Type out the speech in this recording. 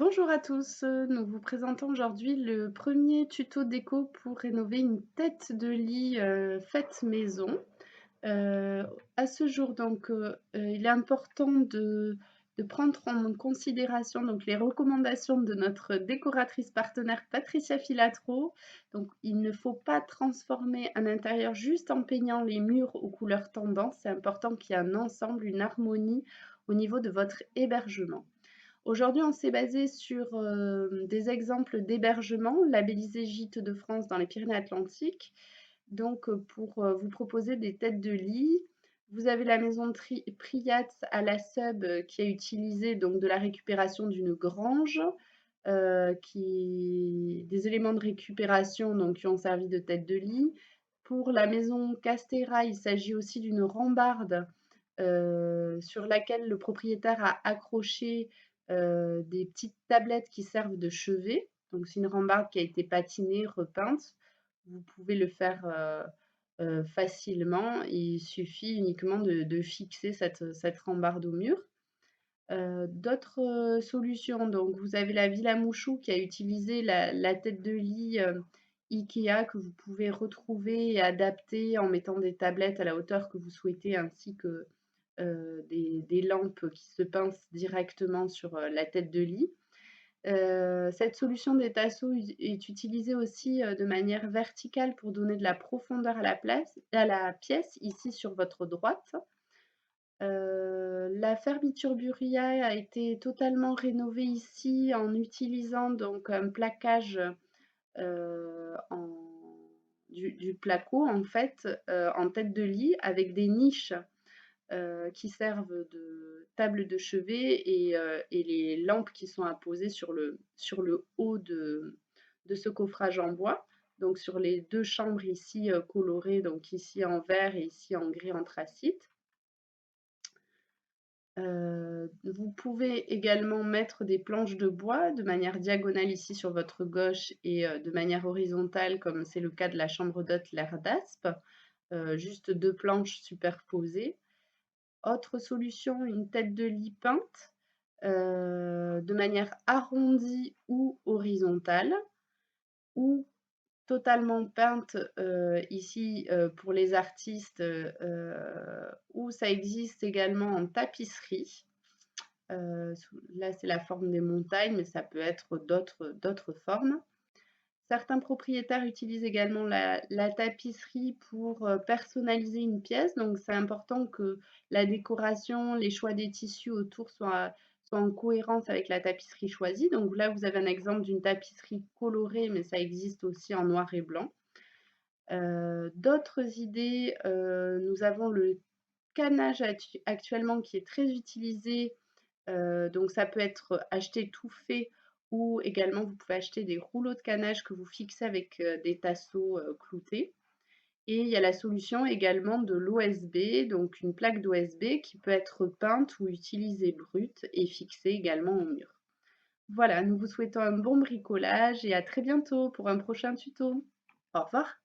Bonjour à tous, nous vous présentons aujourd'hui le premier tuto déco pour rénover une tête de lit, faite maison. À ce jour donc, il est important de prendre en considération donc les recommandations de notre décoratrice partenaire Patricia Filatro. Donc il ne faut pas transformer un intérieur juste en peignant les murs aux couleurs tendances. C'est important qu'il y ait un ensemble, une harmonie au niveau de votre hébergement. Aujourd'hui, on s'est basé sur des exemples d'hébergements labellisés Gîtes de France dans les Pyrénées-Atlantiques. Donc, pour vous proposer des têtes de lit, vous avez la maison Priat à la Sub qui a utilisé donc de la récupération d'une grange, des éléments de récupération donc, qui ont servi de tête de lit. Pour la maison Castera, il s'agit aussi d'une rambarde sur laquelle le propriétaire a accroché des petites tablettes qui servent de chevet. Donc c'est une rambarde qui a été patinée, repeinte. Vous pouvez le faire, facilement. Il suffit uniquement de fixer cette rambarde au mur. D'autres, solutions, donc vous avez la Villa Mouchou qui a utilisé la tête de lit, IKEA que vous pouvez retrouver et adapter en mettant des tablettes à la hauteur que vous souhaitez ainsi que, des lampes qui se pincent directement sur, la tête de lit. Cette solution des tasseaux est utilisée aussi, de manière verticale pour donner de la profondeur à la pièce, ici sur votre droite. La fermeture Buria a été totalement rénovée ici en utilisant donc un plaquage, en du placo en fait, en tête de lit avec des niches, qui servent de table de chevet et les lampes qui sont apposées sur le haut de ce coffrage en bois. Donc sur les 2 chambres ici, colorées, donc ici en vert et ici en gris anthracite. Vous pouvez également mettre des planches de bois de manière diagonale ici sur votre gauche et de manière horizontale comme c'est le cas de la chambre d'hôte L'air d'Aspe, juste 2 planches superposées. Autre solution, une tête de lit peinte, de manière arrondie ou horizontale ou totalement peinte, ici, pour les artistes, ou ça existe également en tapisserie. Là, c'est la forme des montagnes, mais ça peut être d'autres formes. Certains propriétaires utilisent également la tapisserie pour personnaliser une pièce. Donc, c'est important que la décoration, les choix des tissus autour soient en cohérence avec la tapisserie choisie. Donc là, vous avez un exemple d'une tapisserie colorée, mais ça existe aussi en noir et blanc. D'autres idées, nous avons le canage actuellement qui est très utilisé. Donc ça peut être acheté tout fait ou également vous pouvez acheter des rouleaux de canage que vous fixez avec, des tasseaux, cloutés. Et il y a la solution également de l'OSB, donc une plaque d'OSB qui peut être peinte ou utilisée brute et fixée également au mur. Voilà, nous vous souhaitons un bon bricolage et à très bientôt pour un prochain tuto. Au revoir.